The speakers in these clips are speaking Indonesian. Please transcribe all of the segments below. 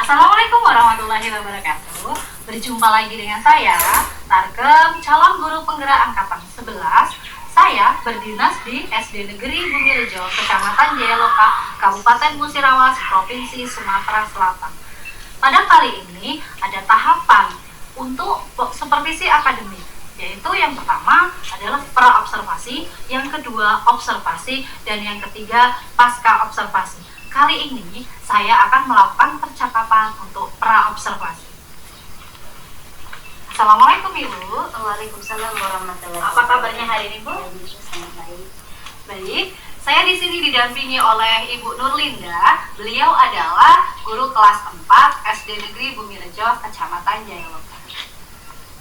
Assalamualaikum warahmatullahi wabarakatuh. Berjumpa lagi dengan saya, Tarkem, calon guru penggerak angkatan 11. Saya berdinas di SD Negeri Bumirejo, Kecamatan Jayaloka, Kabupaten Musirawas, Provinsi Sumatera Selatan. Pada kali ini ada tahapan untuk supervisi akademik, yaitu yang pertama adalah pra-observasi, yang kedua observasi, dan yang ketiga pasca observasi. Kali ini saya akan melakukan percakapan untuk pra-observasi. Assalamualaikum Ibu. Waalaikumsalam warahmatullahi wabarakatuh. Apa kabarnya hari ini Bu? Sangat baik. Baik, saya di sini didampingi oleh Ibu Nurlinda. Beliau adalah guru kelas 4 SD Negeri Bumirejo, Kecamatan Jayaloka.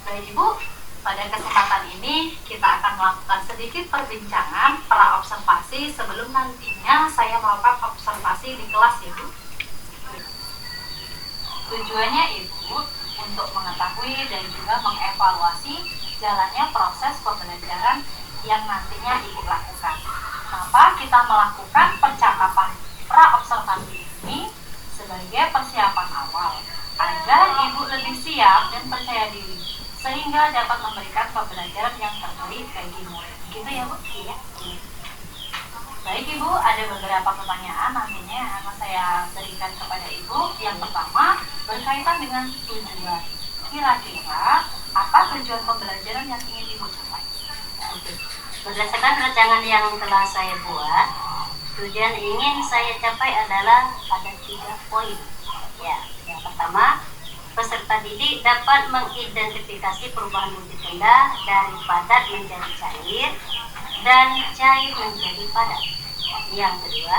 Baik Ibu, pada kesempatan ini kita akan melakukan sedikit perbincangan pra-observasi sebelum nantinya saya melakukan observasi di kelas Ibu. Tujuannya Ibu untuk mengetahui dan juga mengevaluasi jalannya proses pembelajaran yang nantinya Ibu lakukan. Kenapa kita melakukan percakapan pra-observasi ini sebagai persiapan awal agar Ibu lebih siap dan percaya diri sehingga dapat memberikan pembelajaran yang terbaik bagi murid. Gitu ya Bu? Iya. Baik Ibu, ada beberapa pertanyaan nantinya akan saya berikan kepada Ibu. Yang pertama berkaitan dengan tujuan. Kira-kira apa tujuan pembelajaran yang ingin Ibu capai? Berdasarkan rancangan yang telah saya buat, tujuan ingin saya capai adalah ada 3 poin. Ya, yang pertama, peserta didik dapat mengidentifikasi perubahan wujud benda dari padat menjadi cair dan cair menjadi padat. Yang kedua,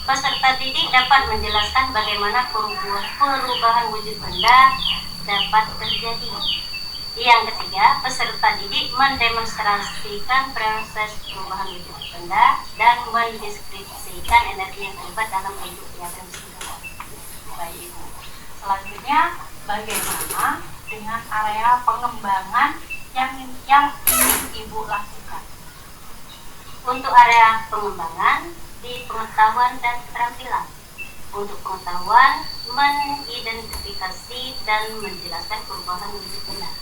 peserta didik dapat menjelaskan bagaimana perubahan wujud benda dapat terjadi. Yang ketiga, peserta didik mendemonstrasikan proses perubahan wujud benda dan mendeskripsikan energi yang terlibat dalam bentuk kegiatan psikologi. Baik Ibu. Selanjutnya, bagaimana dengan area pengembangan yang ingin Ibu lakukan? Untuk area pengembangan di pengetahuan dan keterampilan. Untuk pengetahuan, mengidentifikasi dan menjelaskan perubahan wujud benda.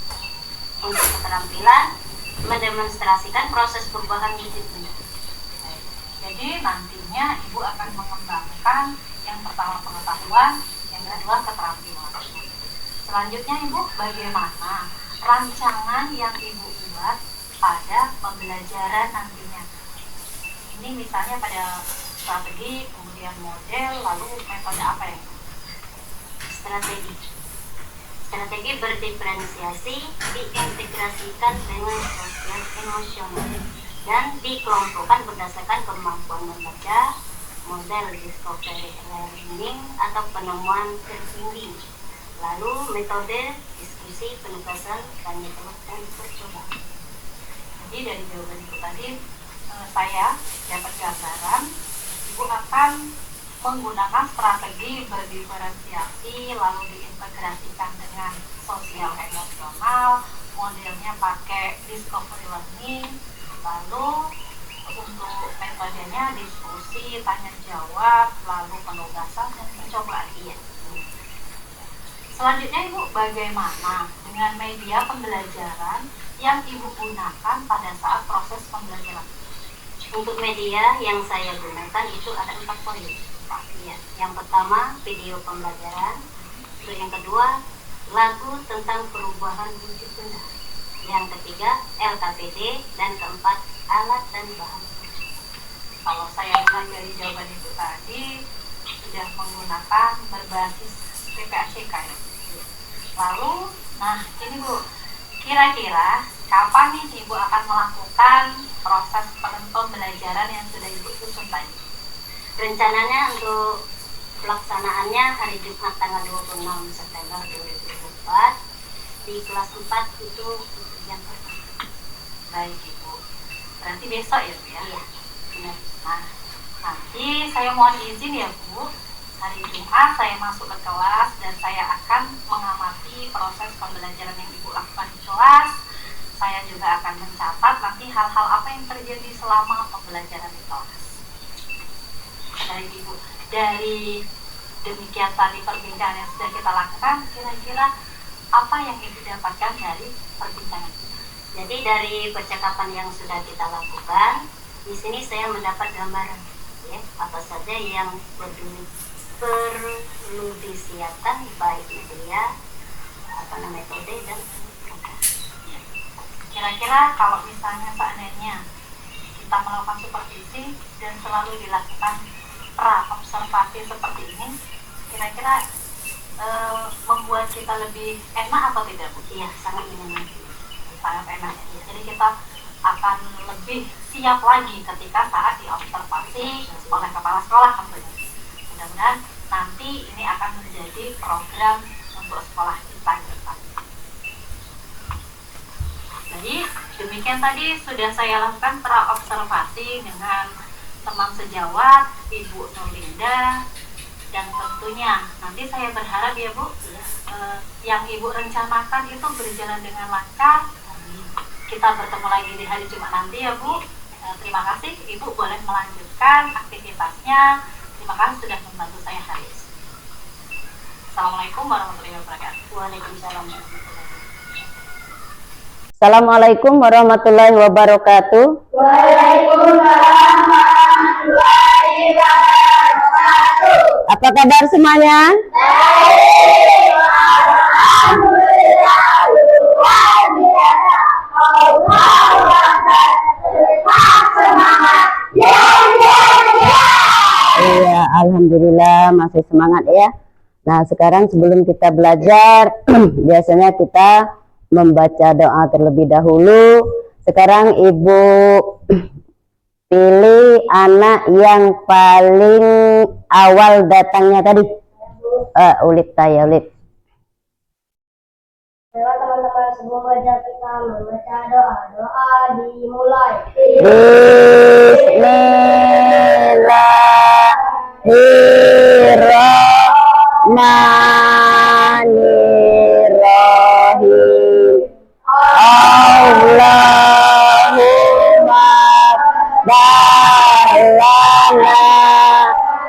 Untuk keterampilan, mendemonstrasikan proses perubahan wujud benda. Jadi nantinya Ibu akan mengembangkan yang pertama pengetahuan, yang kedua keterampilan. Selanjutnya Ibu, bagaimana rancangan yang Ibu buat pada pembelajaran nantinya? Ini misalnya pada strategi, kemudian model, lalu metode apa ya? Strategi berdiferensiasi diintegrasikan dengan sosial emosional dan dikelompokkan berdasarkan kemampuan membaca, model discovery learning atau penemuan tertinggi. Lalu metode diskusi, penugasan, tanya jawab, dan percobaan. Jadi dari jawaban itu tadi saya dapat gambaran Ibu akan menggunakan strategi berdiferensiasi lalu diintegrasikan dengan sosial emosional, modelnya pakai discovery learning, lalu untuk metodenya diskusi, tanya jawab, lalu penugasan dan percobaan. Iya. Selanjutnya Ibu, bagaimana dengan media pembelajaran yang Ibu gunakan pada saat proses pembelajaran? Untuk media yang saya gunakan itu ada 4 poin. Ya, yang pertama video pembelajaran, yang kedua lagu tentang perubahan wujud benda, yang ketiga LKPD, dan keempat alat dan bahan. Kalau saya lihat dari jawaban itu tadi sudah menggunakan berbasis PPACK ya. Lalu, nah ini Bu, kira-kira kapan nih Ibu akan melakukan proses pembelajaran yang sudah Ibu susun tadi? Rencananya untuk pelaksanaannya hari Jumat tanggal 26 September 2024 di kelas 4 itu yang pertama. Baik Ibu, berarti besok ya Bu ya? Iya, benar. Nah, nanti saya mohon izin ya Bu, hari Jumat saya masuk ke kelas dan saya akan mengamati proses pembelajaran yang Ibu lakukan di kelas. Saya juga akan mencatat nanti hal-hal apa yang terjadi selama pembelajaran di kelas. Dari Ibu, dari demikian tadi perbincangan yang sudah kita lakukan, kira-kira apa yang Ibu dapatkan dari perbincangan kita? Jadi dari percakapan yang sudah kita lakukan, di sini saya mendapat gambaran ya, apa saja yang perlu disiapkan baik media, metode dan program. Kira-kira kalau misalnya seandainya kita melakukan supervisi dan selalu dilakukan pra-observasi seperti ini, kira-kira membuat kita lebih enak atau tidak, Bu? Iya, sangat menyenangkan. Sangat enak. Jadi kita akan lebih siap lagi ketika saat diobservasi oleh kepala sekolah tentunya. Mudah-mudahan nanti ini akan menjadi program untuk sekolah kita ke depan. Jadi demikian tadi sudah saya lakukan pra-observasi dengan teman sejawat Ibu Nurlinda, dan tentunya nanti saya berharap ya Bu, yang Ibu rencanakan itu berjalan dengan lancar. Kita bertemu lagi di hari Jumat nanti ya Bu. Terima kasih, Ibu boleh melanjutkan aktivitasnya. Terima kasih sudah membantu saya hari ini. Assalamualaikum warahmatullahi wabarakatuh. Waalaikumsalam. Assalamualaikum warahmatullahi wabarakatuh. Waalaikumsalam warahmatullahi wabarakatuh. Apa kabar semuanya? Baik, alhamdulillah, luar biasa. Allahu Akbar. Tetap semangat. Ya, ya, ya. Iya, alhamdulillah masih semangat ya. Nah, sekarang sebelum kita belajar, biasanya kita membaca doa terlebih dahulu. Sekarang Ibu pilih anak yang paling awal datangnya tadi. Ulip saya, Ulip. Teman-teman semoga kita membaca doa dimulai. Bismillahirrahmanirrahim. Allahumma ba'lana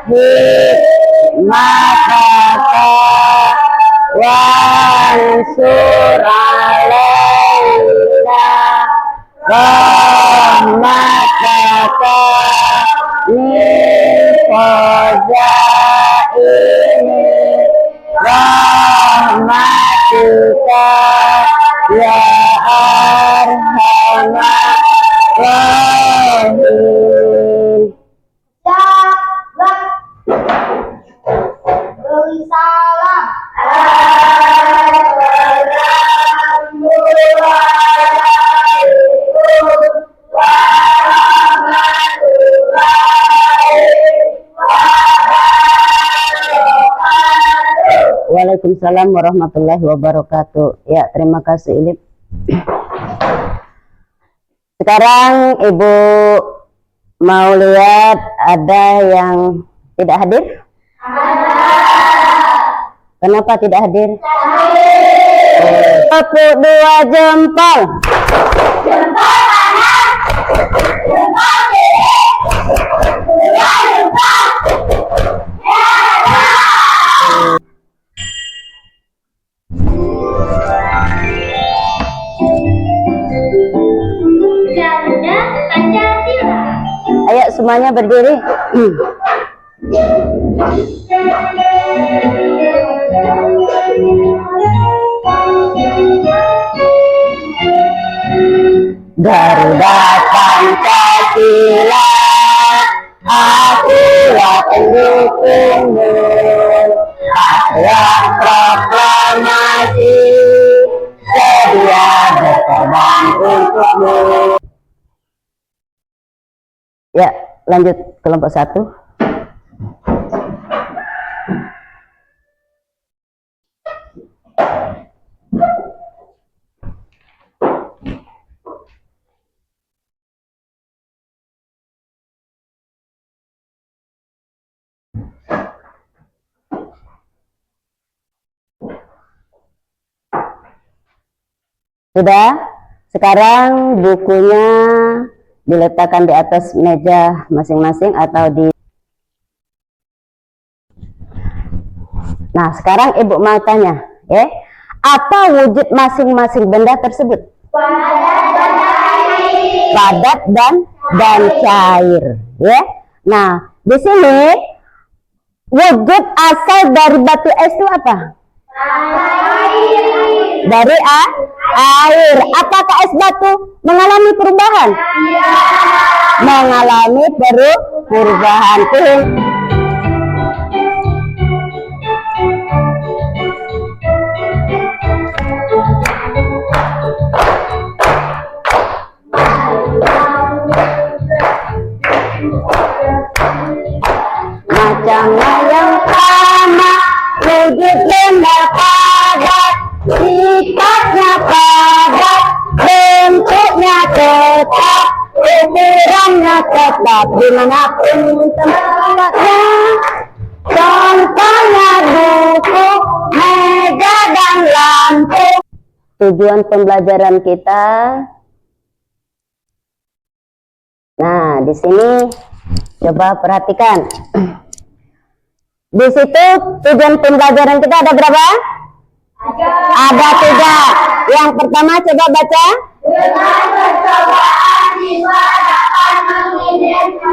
hikmataka wansur alaina rahmataka min khazaini rahmatika ya arhamar rahimin. Jabat. Beri salam. Waalaikumsalam warahmatullahi wabarakatuh. Ya, terima kasih Ilip. Sekarang Ibu mau lihat ada yang tidak hadir? Kenapa tidak hadir? Tepuk dua jempol. Jempol kanan. Jempol kiri. Dua jempol. Garuda Pancasila. Ayo semuanya berdiri. Garuda Pancasila, akulah pendukungmu. Patriot proklamasi, sedia berkorban untukmu. Ya, lanjut kelompok 1. Sudah? Sekarang bukunya diletakkan di atas meja masing-masing atau di Nah, sekarang Ibu mau tanya, apa wujud masing-masing benda tersebut? Padat dan cair, ya. Nah, di sini wujud asal dari batu es itu apa? Dari air. Apakah es batu mengalami perubahan? Mengalami perubahan. Macamnya yang sama, wujud benda padat, sifatnya padat, bentuknya tetap, ukurannya tetap, dimanapun tempatnya. Contohnya buku, meja dan lampu. Tujuan pembelajaran kita. Nah, di sini coba perhatikan. Di situ tujuan pembelajaran kita ada berapa? Ada 3. Yang pertama coba baca. Dengan percobaan siswa dapat mengidentifikasi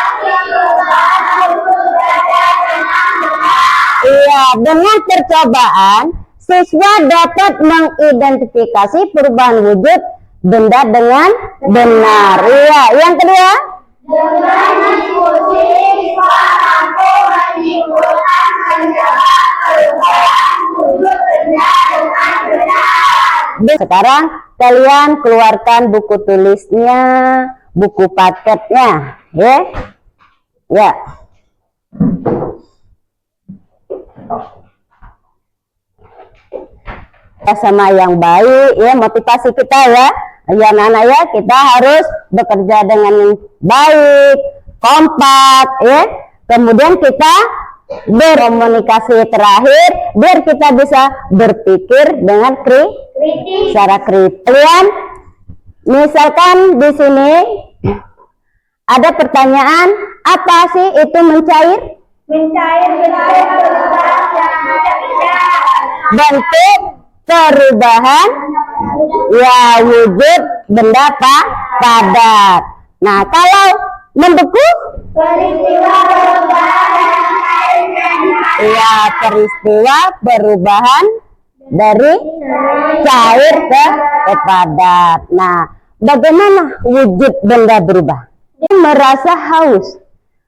perubahan wujud benda dengan benar. Iya, dengan percobaan siswa dapat mengidentifikasi perubahan wujud benda dengan benar. Iya, yang kedua. Dengan diskusi siswa mampu menyimpulkan penyebab perubahan wujud benda dengan benar. Sekarang kalian keluarkan buku tulisnya, buku paketnya, ya. Ya. Sama yang baik, ya, motivasi kita, ya. Ya, anak-anak, ya, kita harus bekerja dengan baik, kompak, ya. Kemudian kita berkomunikasi terakhir biar kita bisa berpikir dengan secara kritis. Kalian misalkan di sini ada pertanyaan, apa sih itu mencair? Mencair perubahan yang Bentuk perubahan, ya, wujud benda padat. Nah, kalau membeku, peristiwa perubahan yang ya, peristiwa perubahan dari cair ke padat. Nah, bagaimana wujud benda berubah? Dia merasa haus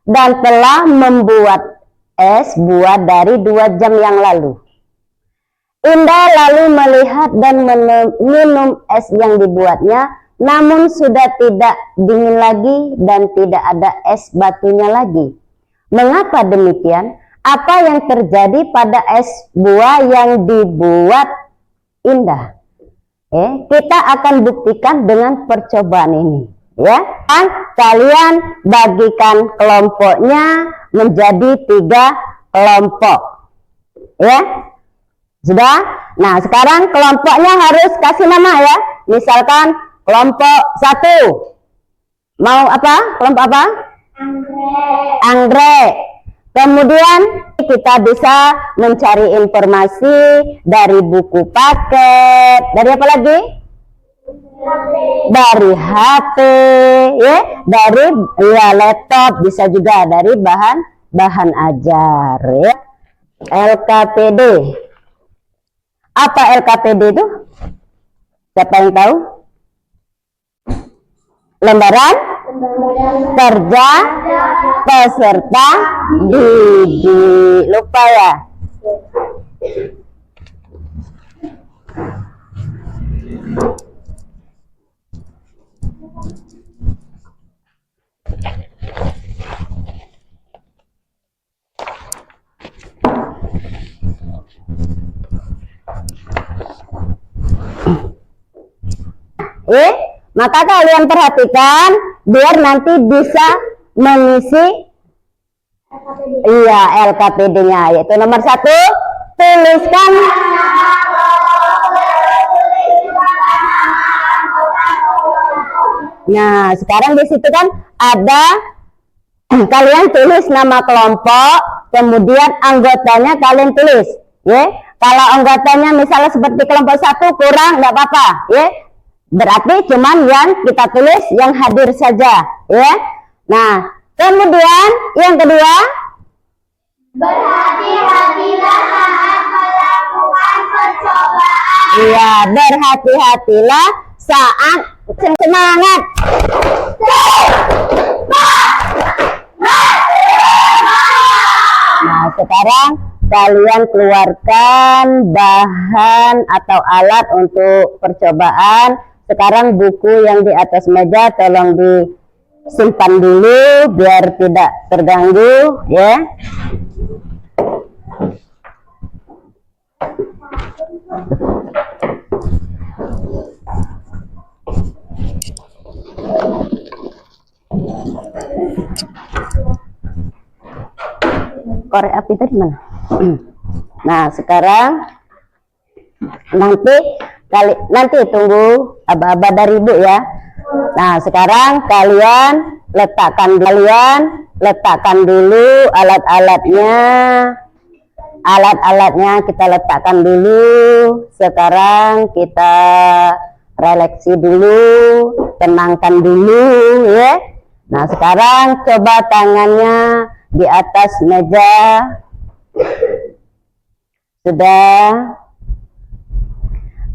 dan telah membuat es buah dari 2 jam yang lalu. Indah lalu melihat dan minum es yang dibuatnya, namun sudah tidak dingin lagi dan tidak ada es batunya lagi. Mengapa demikian? Apa yang terjadi pada es buah yang dibuat Indah? Kita akan buktikan dengan percobaan ini, ya. Dan kalian bagikan kelompoknya menjadi 3 kelompok, ya. Sudah? Nah, sekarang kelompoknya harus kasih nama, ya. Misalkan kelompok 1. Mau apa? Kelompok apa? Anggrek. Kemudian kita bisa mencari informasi dari buku paket. Dari apa lagi? Dari HP, ya. Dari laptop, bisa juga dari bahan ajar, ya. LKPD. Apa LKPD itu? Siapa yang tahu? Lembaran kerja peserta didik. Lupa, ya? Maka kalian perhatikan biar nanti bisa mengisi LKPD-nya, yaitu nomor 1, tuliskan Nah, sekarang di situ kan ada kalian tulis nama kelompok, kemudian anggotanya kalian tulis, ya. Kalau anggotanya misalnya seperti kelompok 1 kurang, nggak apa-apa, ya. Berarti cuman yang kita tulis yang hadir saja, ya. Nah, kemudian yang kedua, Berhati-hatilah saat melakukan percobaan. iya, berhati-hatilah saat semangat. Nah, sekarang kalian keluarkan bahan atau alat untuk percobaan. Sekarang buku yang di atas meja tolong disimpan dulu biar tidak terganggu, ya. Korek api tadi mana? Nah, sekarang nanti tunggu aba-aba dari Ibu ya. Nah, sekarang kalian letakkan dulu alat-alatnya. Alat-alatnya kita letakkan dulu. Sekarang kita relaksi dulu, tenangkan dulu ya. Nah, sekarang coba tangannya di atas meja. Sudah.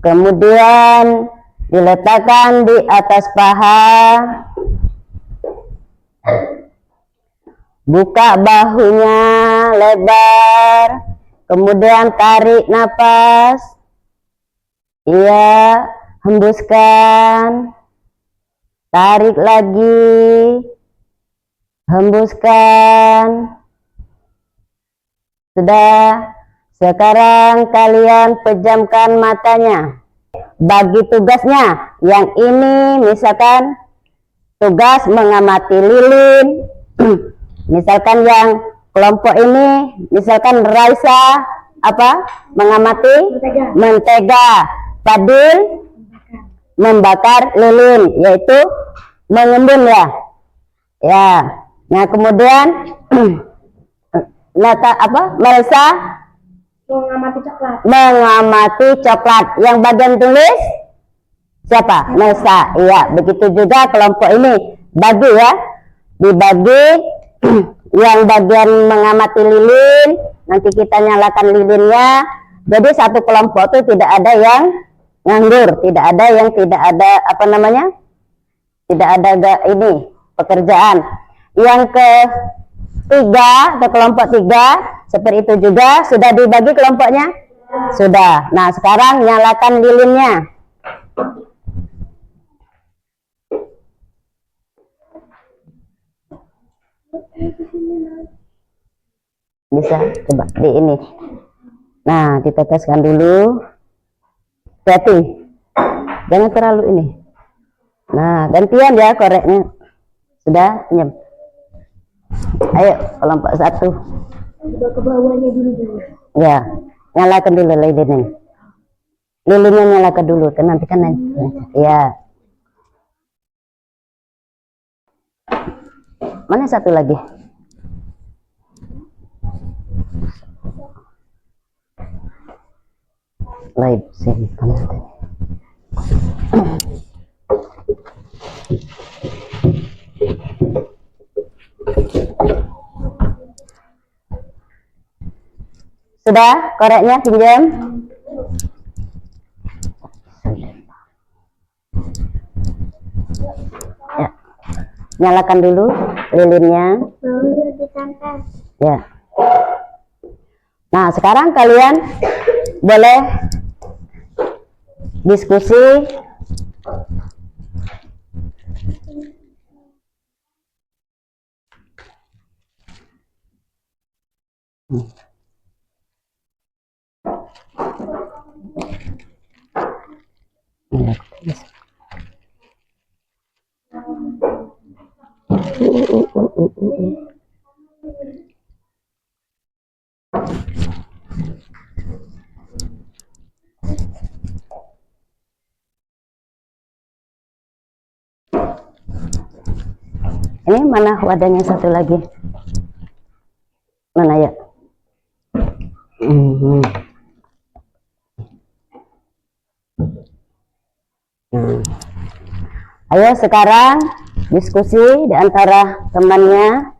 Kemudian diletakkan di atas paha. Buka bahunya lebar. Kemudian tarik napas. Iya, hembuskan. Tarik lagi. Hembuskan. Sudah. Sekarang kalian pejamkan matanya. Bagi tugasnya. Yang ini misalkan tugas mengamati lilin. Misalkan yang kelompok ini, misalkan Raisa mengamati mentega. Fadil membakar lilin, yaitu mengembun ya. Ya. Nah, kemudian Melisa mengamati coklat. Yang bagian tulis siapa? Melisa. Iya, begitu juga kelompok ini. Bagi ya. Dibagi yang bagian mengamati lilin, nanti kita nyalakan lilinnya. Jadi satu kelompok itu tidak ada yang nganggur, tidak ada yang tidak ada tidak ada ini pekerjaan. Yang ketiga, ke kelompok 3 seperti itu juga. Sudah dibagi kelompoknya? Sudah. Nah, sekarang nyalakan lilinnya. Bisa coba di ini. Nah, diteteskan dulu. Hati, jangan terlalu ini. Nah, gantian ya koreknya. Sudah, senyum. Ayo, kelompok 1. Ke bawahnya dulu. Ya, nyalakan dulu lilinnya. Lilinnya nyalakan dulu, nanti kan ya. Mana satu lagi? Live simpan. Sudah koreknya pinjam. Ya. Nyalakan dulu lilinnya. Ya. Nah, sekarang kalian boleh diskusi. Ini mana wadahnya satu lagi? Mana ya? Mhm. Hmm. Ayo sekarang diskusi di antara temannya.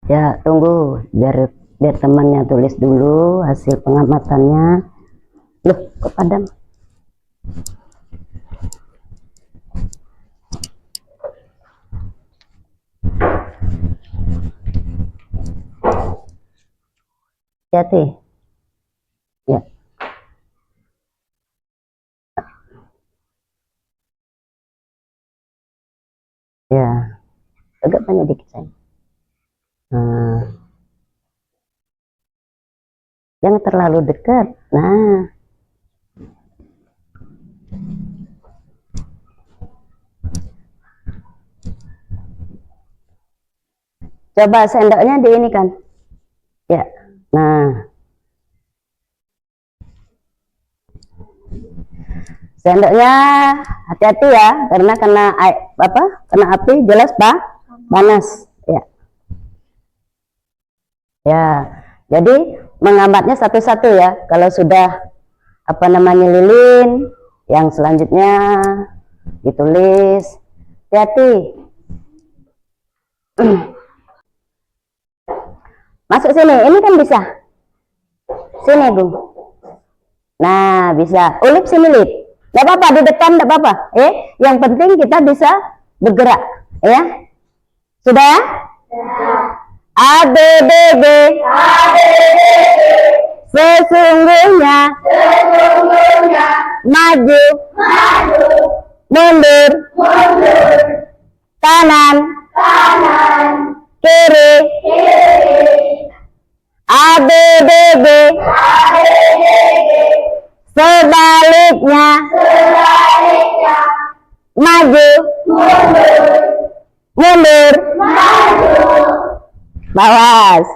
Ya, tunggu biar temannya tulis dulu hasil pengamatannya. Loh, kok padam? Hati. Ya. Ya. Agak banyak dikit saya. Jangan terlalu dekat. Nah. Coba sendoknya di ini kan. Ya. Nah. Sendoknya hati-hati ya, karena kena api jelas panas. Ya. Ya. Jadi mengambatnya satu-satu ya. Kalau sudah lilin, yang selanjutnya ditulis. Hati-hati. Masuk sini, ini kan bisa. Sini, Bung. Nah, bisa. Ulip sini, Lip. Gak apa-apa, di depan gak apa-apa. Yang penting kita bisa bergerak. Ya. Sudah ya? A, B, B, B. Sesungguhnya. Maju. Mundur. Kanan. Kiri. A, B, B, B. Sebaliknya. Maju. Mundur. Bawas.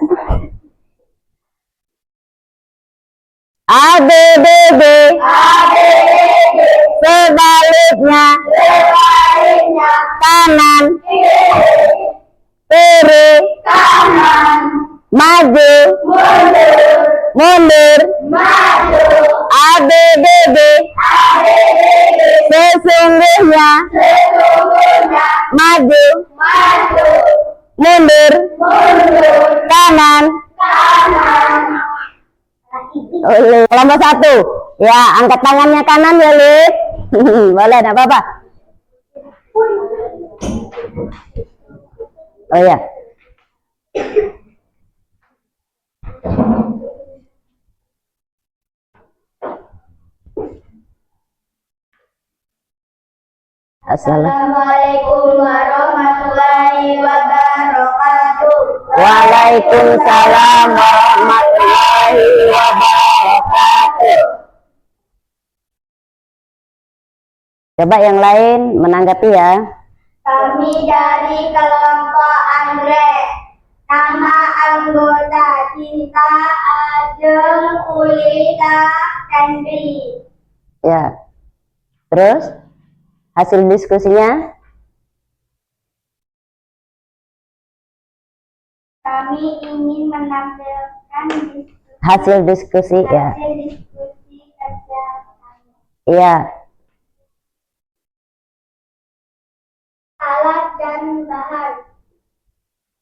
A, B, B, B. Sebaliknya. Kanan. Kiri. Maju. Mundur. A, B, B, B. Sesungguhnya. Maju. Mundur. Kanan. Kelompok 1. Ya, angkat tangannya kanan ya, Lip. Boleh, enggak apa-apa. Oh ya. Assalamualaikum warahmatullahi wabarakatuh. Waalaikumsalam warahmatullahi wabarakatuh. Coba yang lain menanggapi ya. Kami dari kelompok Andre. Nama anggota kita Ajeng, Ulita, Henry. Ya. Terus hasil diskusinya? Kami ingin menampilkan Hasil diskusi ya. hasil diskusi kerja kami. Iya. Alat dan bahan.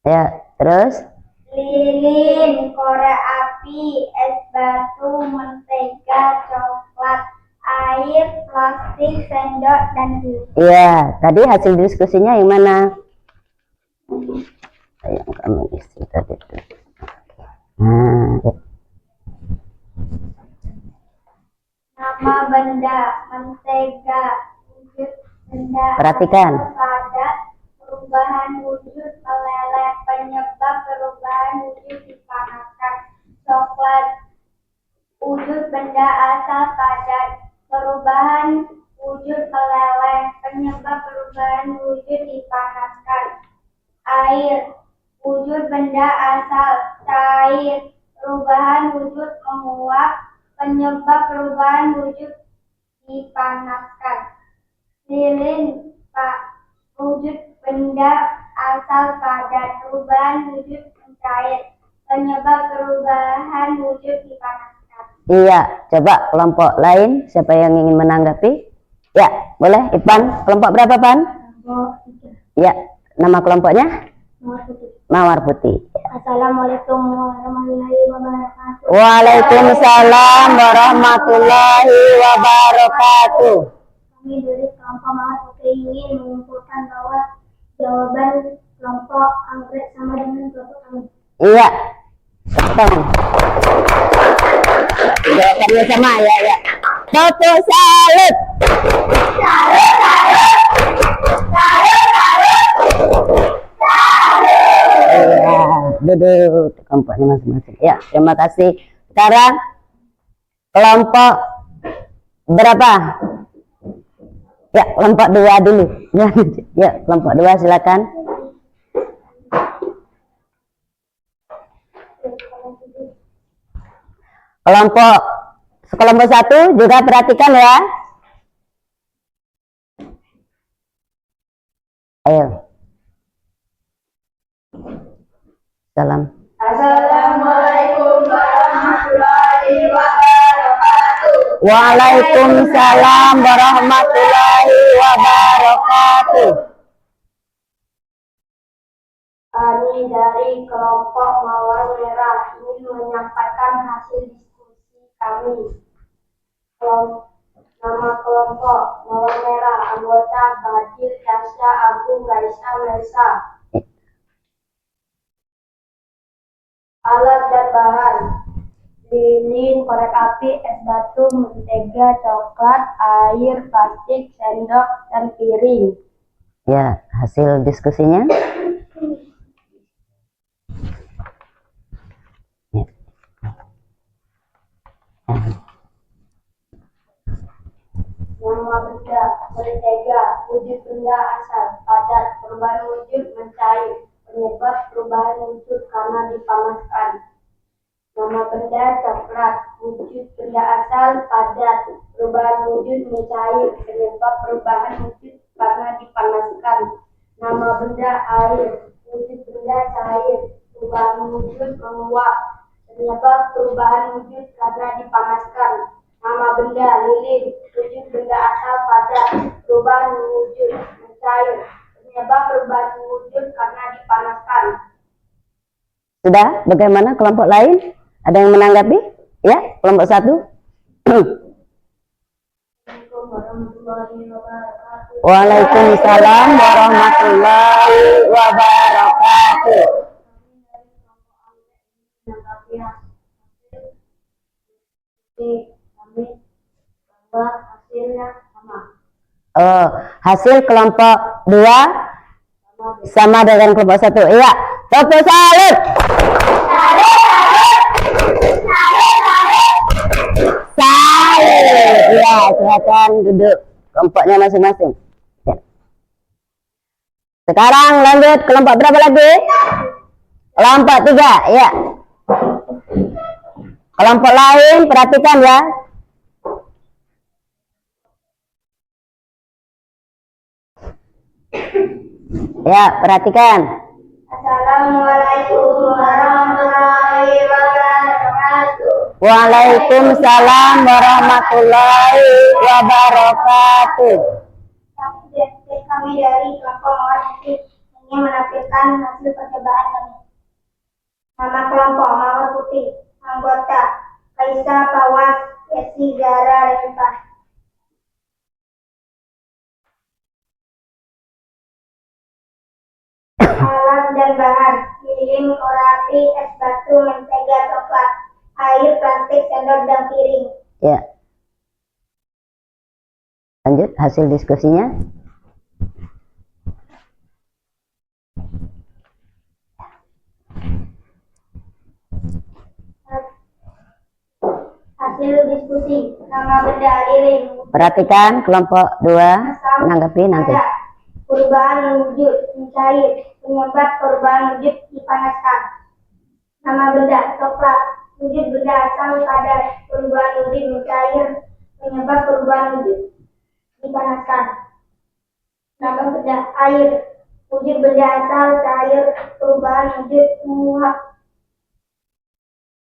Ya, terus? Lilin, korek api, es batu, mentega, coklat, air, plastik, sendok, dan tisu. Iya, tadi hasil diskusinya yang mana? Yang kami isi tadi. Nah, ya. Nama benda, mentega, wujud benda, Perhatikan. asal padat, perubahan wujud, meleleh, penyebab perubahan wujud dipanaskan, coklat, wujud benda asal padat, perubahan wujud meleleh, penyebab perubahan wujud dipanaskan, air, wujud benda asal cair, perubahan wujud menguap, penyebab perubahan wujud dipanaskan, lilin, Pak, wujud benda asal padat, perubahan wujud mencair, penyebab perubahan wujud dipanaskan. Iya, coba kelompok lain siapa yang ingin menanggapi? Ya, boleh. Ipan, kelompok berapa, Pan? Ya, nama kelompoknya? Mawar Putih. Assalamualaikum warahmatullahi wabarakatuh. Waalaikumsalam warahmatullahi wabarakatuh. Kami dari kelompok Mawar Putih ingin menyimpulkan bahwa jawaban kelompok anggrek sama dengan kelompok kami. Iya, betul. Jawabannya sama ya, ya. Foto salut. Iya, duduk kelompoknya masing-masing. Ya, terima kasih. Sekarang kelompok berapa? Ya, kelompok 2 dulu. Ya, kelompok 2 silakan. Kelompok 1 juga perhatikan ya. Ayo. Salam. Assalamualaikum warahmatullahi wabarakatuh. Waalaikumsalam warahmatullahi wabarakatuh. Kami dari kelompok Mawar Merah ingin menyampaikan hasil diskusi kami. Nama kelompok Mawar Merah, anggota Badil, Yasya, Agung, Raisa, Melisa. Alat dan bahan: lilin, korek api, es batu, mentega, coklat, air, plastik, sendok, dan piring. Ya, hasil diskusinya. Nama benda, mentega, wujud benda asal, padat, perubahan wujud mencair, penyebab perubahan wujud karena dipanaskan. Nama benda, coklat, wujud benda asal, padat, perubahan wujud mencair, penyebab perubahan wujud karena dipanaskan. Nama benda, air, wujud benda cair, perubahan wujud menguap, penyebab perubahan wujud karena dipanaskan. Nama benda, lilin, wujud benda asal padat, perubahan wujud mencair, penyebab perubahan wujud karena dipanaskan. Sudah, bagaimana kelompok lain? Ada yang menanggapi? Ya, kelompok 1. Waalaikumsalam warahmatullahi wabarakatuh. Hasilnya sama. Oh, hasil kelompok 2 sama dengan kelompok 1. Iya, foto salut. Salut. Iya, silakan duduk kelompoknya masing-masing. Ya. Sekarang lanjut kelompok berapa lagi? Kelompok 3, ya. Kelompok lain perhatikan ya. Ya, perhatikan. Assalamualaikum warahmatullahi wabarakatuh. Waalaikumsalam warahmatullahi wabarakatuh. Kami dari kelompok Mawar Putih ingin menampilkan hasil percobaan kami. Nama kelompok Mawar Putih, anggota Kaisa, Pawas, Esi, Zara, Rifah. Alat dan bahan: lilin, korek api, es batu, mentega, coklat, air, plastik, sendok, dan piring. Ya. Lanjut hasil diskusinya. Hasil diskusi. Nama benda liring. Perhatikan kelompok 2 menanggapi nanti. Perubahan wujud mencair. Penyebab perubahan wujud dipanaskan. Nama benda coklat. Wujud benda asal padat. Perubahan wujud mencair. Penyebab perubahan wujud dipanaskan. Nama benda air. Wujud benda asal cair. Perubahan wujud menguap.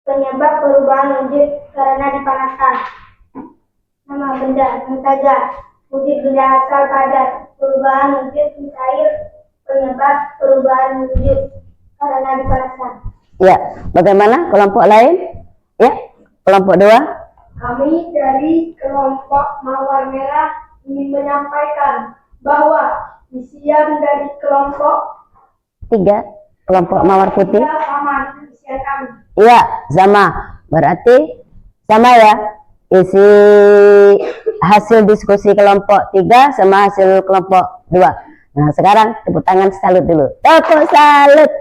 Penyebab perubahan wujud karena dipanaskan. Nama benda mentega. Wujud benda asal padat. Perubahan wujud mencair. Penyebab perubahan wujud karena dipanaskan. Ya, bagaimana kelompok lain? Ya, kelompok 2. Kami dari kelompok Mawar Merah ingin menyampaikan bahwa isian dari kelompok 3, kelompok Mawar Putih. sama dengan isian kami. Iya, sama. Berarti sama ya. Isi hasil diskusi kelompok 3 sama hasil kelompok 2. Nah, sekarang tepuk tangan salut dulu. Tepuk salut.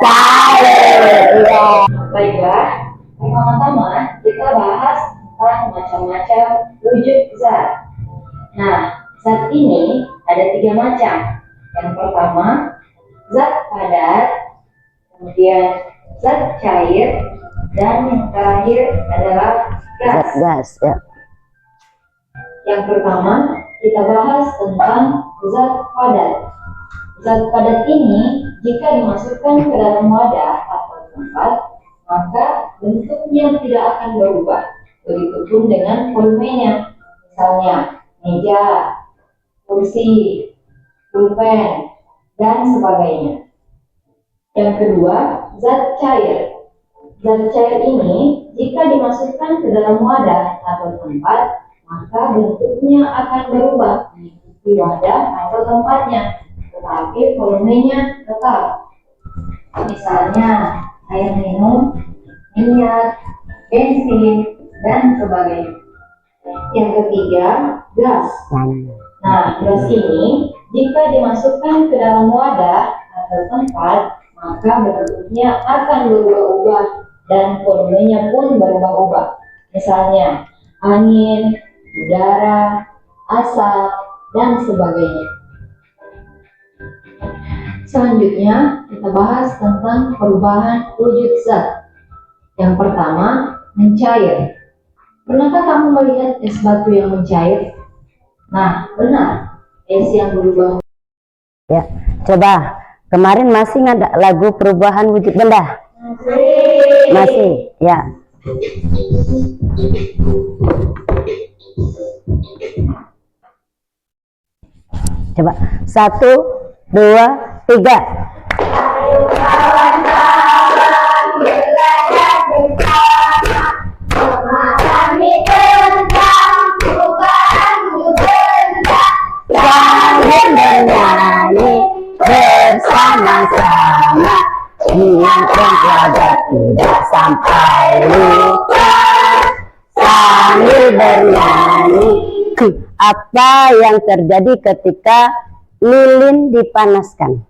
Salut. Ya. Baiklah, pertama-tama kita bahas tentang macam-macam wujud zat. Nah, zat ini ada 3 macam. Yang pertama, zat padat, kemudian zat cair, dan yang terakhir adalah gas. Gas, ya. Yang pertama, kita bahas tentang zat padat. Zat padat ini jika dimasukkan ke dalam wadah atau tempat, maka bentuknya tidak akan berubah. Begitupun dengan volumenya. Misalnya, meja, kursi, pulpen, dan sebagainya. Yang kedua, zat cair. Zat cair ini jika dimasukkan ke dalam wadah atau tempat, maka bentuknya akan berubah mengikuti wadah atau tempatnya, tetapi volumenya tetap. Misalnya air minum, minyak, bensin, dan sebagainya. Yang ketiga, gas. Nah, gas ini jika dimasukkan ke dalam wadah atau tempat, maka bentuknya akan berubah-ubah dan volumenya pun berubah-ubah. Misalnya angin, udara, asap, dan sebagainya. Selanjutnya, kita bahas tentang perubahan wujud zat. Yang pertama, mencair. Pernahkah kamu melihat es batu yang mencair? Nah, benar, es yang berubah. Ya, coba. Kemarin masih ada lagu perubahan wujud benda? Masih, ya. Coba 1, 2, 3. Ayo kawan-kawan belajar bersama, memahami tentang perubahan wujud benda, Sambil bernyanyi bersama-sama, niat dan belajar tidak sampai lupa. Sambil bernyanyi. Apa yang terjadi ketika lilin dipanaskan?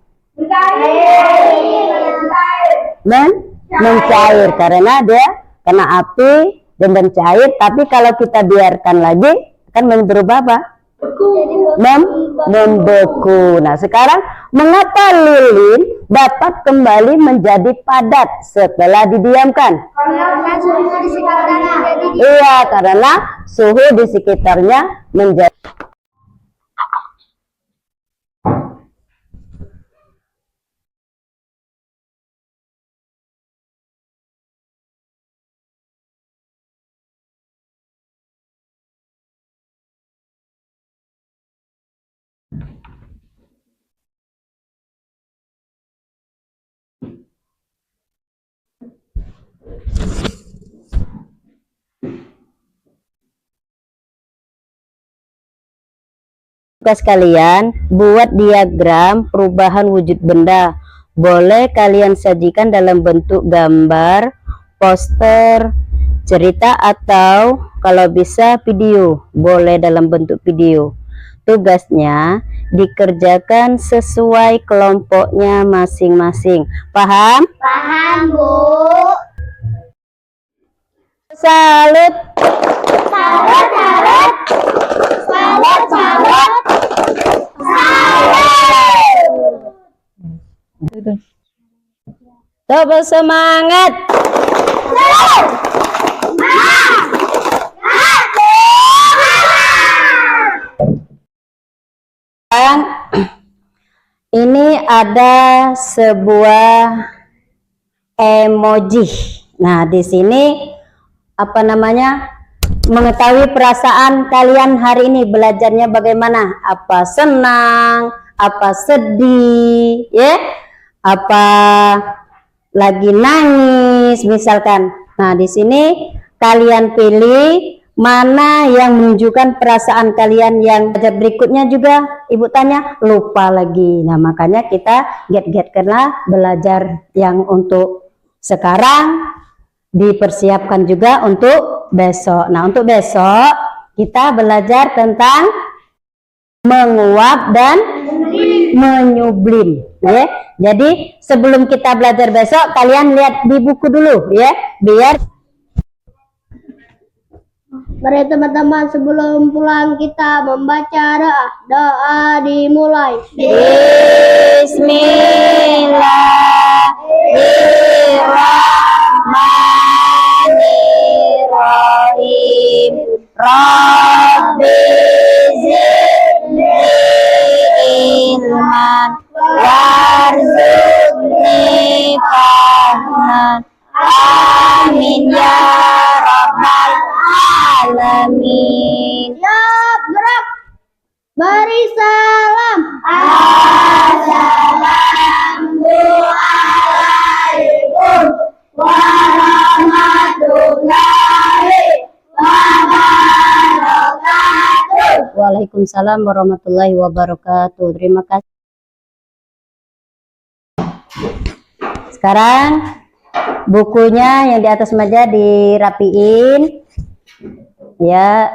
Mencair karena dia kena api dan mencair. Tapi kalau kita biarkan lagi akan berubah apa? Membeku. Nah, sekarang mengapa lilin dapat kembali menjadi padat setelah didiamkan? Iya, karena suhu di sekitarnya menjadi. Sekalian buat diagram perubahan wujud benda. Boleh kalian sajikan dalam bentuk gambar, poster, cerita atau kalau bisa video, boleh dalam bentuk video. Tugasnya dikerjakan sesuai kelompoknya masing-masing. Paham? Paham, Bu. Salut. Salut, salut. Salut, salut. Salut. Coba semangat. Ini ada sebuah emoji. Nah, di sini apa namanya? Mengetahui perasaan kalian hari ini belajarnya bagaimana? Apa senang, apa sedih, ya? Apa lagi nangis misalkan. Nah, di sini kalian pilih mana yang menunjukkan perasaan kalian. Yang berikutnya juga ibu tanya lupa lagi. Nah, makanya kita get-getkanlah belajar yang untuk sekarang, dipersiapkan juga untuk besok. Nah, untuk besok kita belajar tentang menguap dan menyublim, ya. Jadi sebelum kita belajar besok, kalian lihat di buku dulu, ya, biar. Mari teman-teman, sebelum pulang kita membaca doa. Doa dimulai. Bismillahirrahmanirrahim. Rabbi zidni ilman warzuqni fahman. Amin ya rabbal alamin. Siap, gerak. Beri salam. Assalamualaikum warahmatullahi wabarakatuh. Waalaikumsalam warahmatullahi wabarakatuh. Terima kasih. Sekarang bukunya yang di atas meja dirapiin, ya.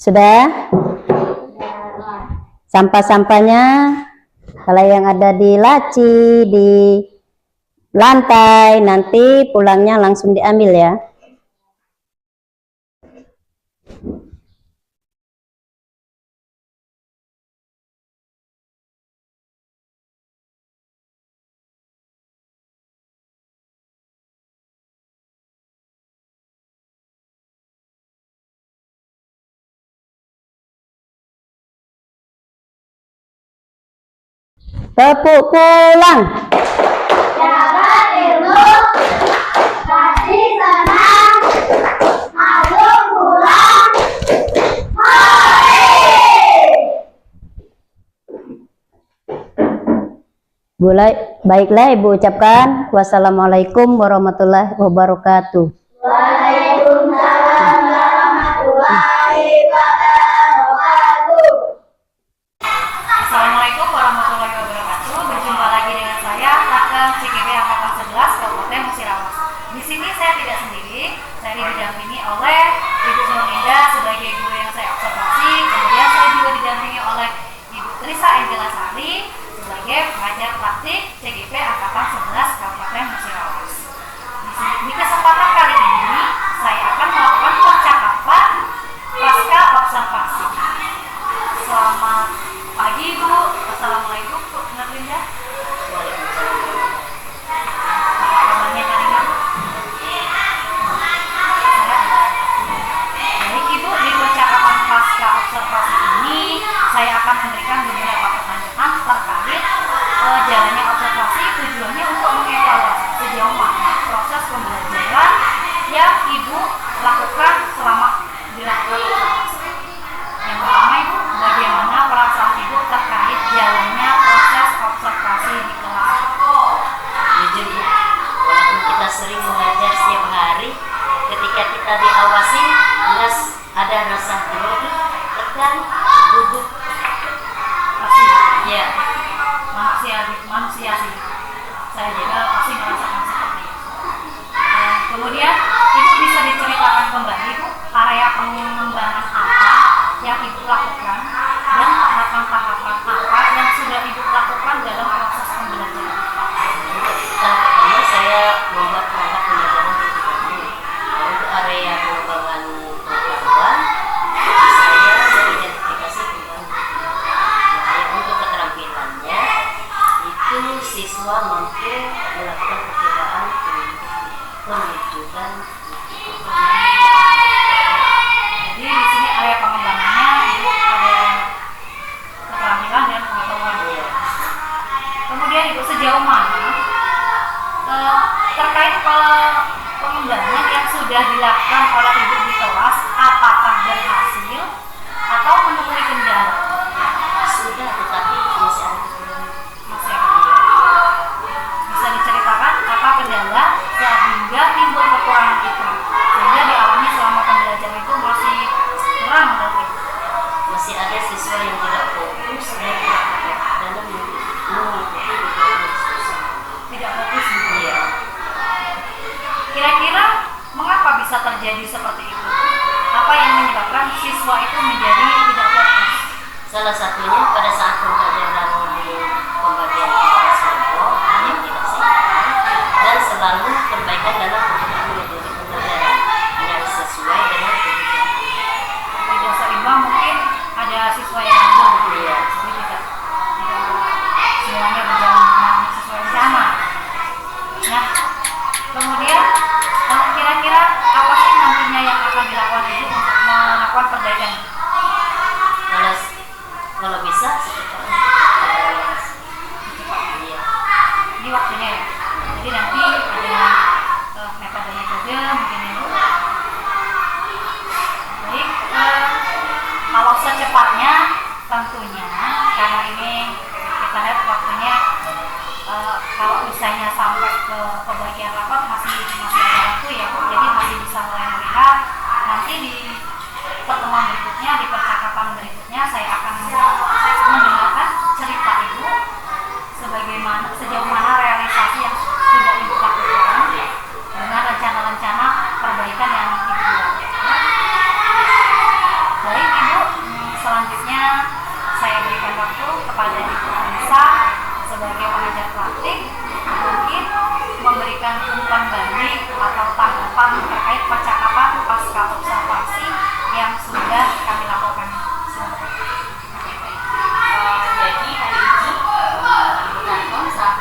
Sudah? Sampah-sampahnya kalau yang ada di laci, di lantai, nanti pulangnya langsung diambil ya. Tepuk pulang. Dapat ilmu, pasti senang, masuk pulang. Baiklah Ibu ucapkan wassalamualaikum warahmatullahi wabarakatuh. Waalaikumsalam warahmatullahi wabarakatuh. Assalamualaikum warahmatullahi wabarakatuh. Berjumpa lagi dengan saya, Kakak CGB Angkatan 11 Kabupaten Musirawas. Di sini saya tidak sendiri, saya didampingi oleh Ibu Nurlinda sebagai guru yang saya observasi. Kemudian saya juga didampingi oleh Ibu Trisa Angela Sari sebagai pengajar praktik CGP Angkatan 11 Kabupaten Musirawas. Di kesempatan kali ini, saya akan melakukan percakapan pasca observasi. Selamat pagi Bu. Assalamualaikum Bu Nurlinda. Kabarnya hari ini Bu? Baik Ibu, di percakapan pasca observasi ini saya akan memberikan beberapa pertanyaan terkait jalannya observasi Saya juga pasti merasakan seperti itu. Kemudian Ibu bisa diceritakan kembali Bu, area pengembangan apa yang Ibu lakukan dan tahapan-tahapan apa yang sudah Ibu lakukan dalam proses pembelajaran. Tahap pertama saya membuat perangkat pembelajaran terpadu. Untuk area pengembangan pengetahuan, saya mengidentifikasi pengetahuan. Untuk keterampilannya, itu siswa mampu melakukan percobaan penunjukan. Jadi di sini area pengembangannya Ibu ada keterampilan dan pengetahuan. Kemudian Ibu sejauh mana terkait pengembangan yang sudah dilakukan oleh Ibu di kelas, apakah berhasil atau menemui kendala? Sudah, tetapi masih ada kekurangan. Masih ada kendala. Bisa diceritakan apa kendala sehingga timbul kekurangan itu, sehingga dialami selama pembelajaran itu masih kurang dari itu. Masih ada siswa yang tidak fokus dan tidak dapat dalam mengikuti diskusi. Tidak fokus gitu. Iya. Kira-kira mengapa bisa terjadi seperti itu? Apa yang menyebabkan siswa itu menjadi tidak fokus? Salah satunya pada saat pembelajaran di pembagian tugas kelompok yang tidak seimbang dan selalu perbaikan dalam penggunaan metode pembelajaran yang sesuai dengan kebutuhan. Tidak seimbang, mungkin ada siswa yang nganggur. Iya. Jadi tidak semuanya berjalan sesuai rencana. Nah, kemudian kira-kira apa sih nantinya yang akan dilakukan Ibu untuk melakukan perbaikan? Kalau bisa secepatnya. Iya. Ini waktunya ya. Jadi nanti ada metode-metode mungkin Ibu. Baik, kalau secepatnya tentunya karena ini kita lihat waktunya kalau misalnya sampai ke pembagian rapor masih ada waktu ya Bu. Jadi masih bisa mulai melihat nanti di pertemuan berikutnya, di percakapan berikutnya saya akan mendengarkan cerita Ibu sejauh mana realisasi yang sudah Ibu lakukan dengan rencana-rencana perbaikan yang Ibu lakukan. Baik Ibu, selanjutnya saya berikan waktu kepada Ibu Anissa sebagai pengajar praktik, mungkin memberikan umpan balik atau tanggapan terkait percakapan pasca observasi yang sudah kami lakukan. Jadi hari ini Ibu Tanton saat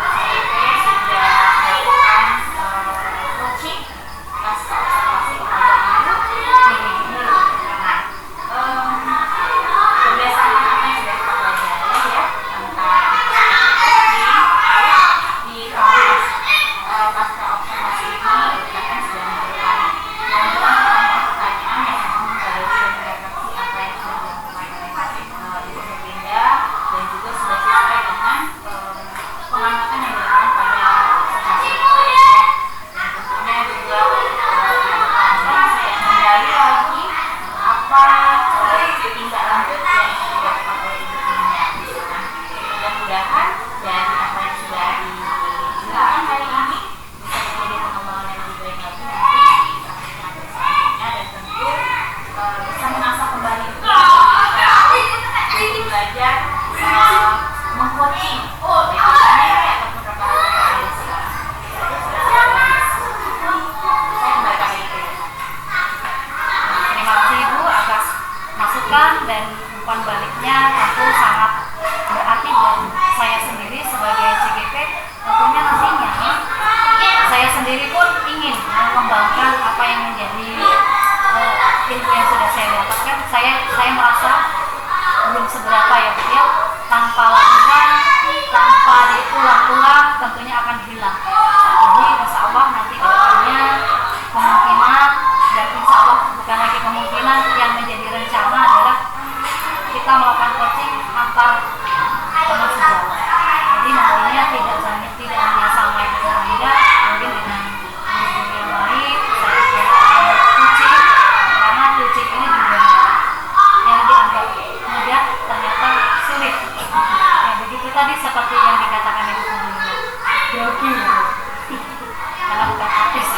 karena bukan artis.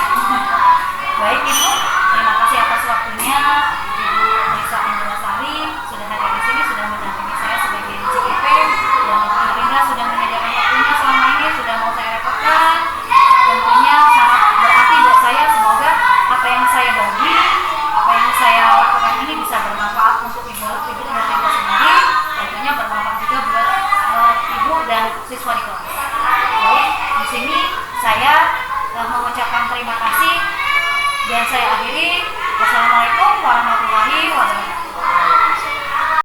Baik Ibu, terima kasih atas waktunya. Ibu Lisa Anggelasari sudah hadir di sini, sudah mendampingi saya sebagai CIP, dan Ibu Rindra sudah menyediakan waktunya selama ini, sudah mau saya repotkan. Tentunya sangat berarti buat saya. Semoga apa yang saya bagi, apa yang saya lakukan ini bisa bermanfaat untuk Ibu dan Rindra sendiri, tentunya bermanfaat juga buat Ibu dan siswa di kelas. Baik, di sini saya mengucapkan terima kasih dan saya akhiri. Wassalamualaikum warahmatullahi wabarakatuh.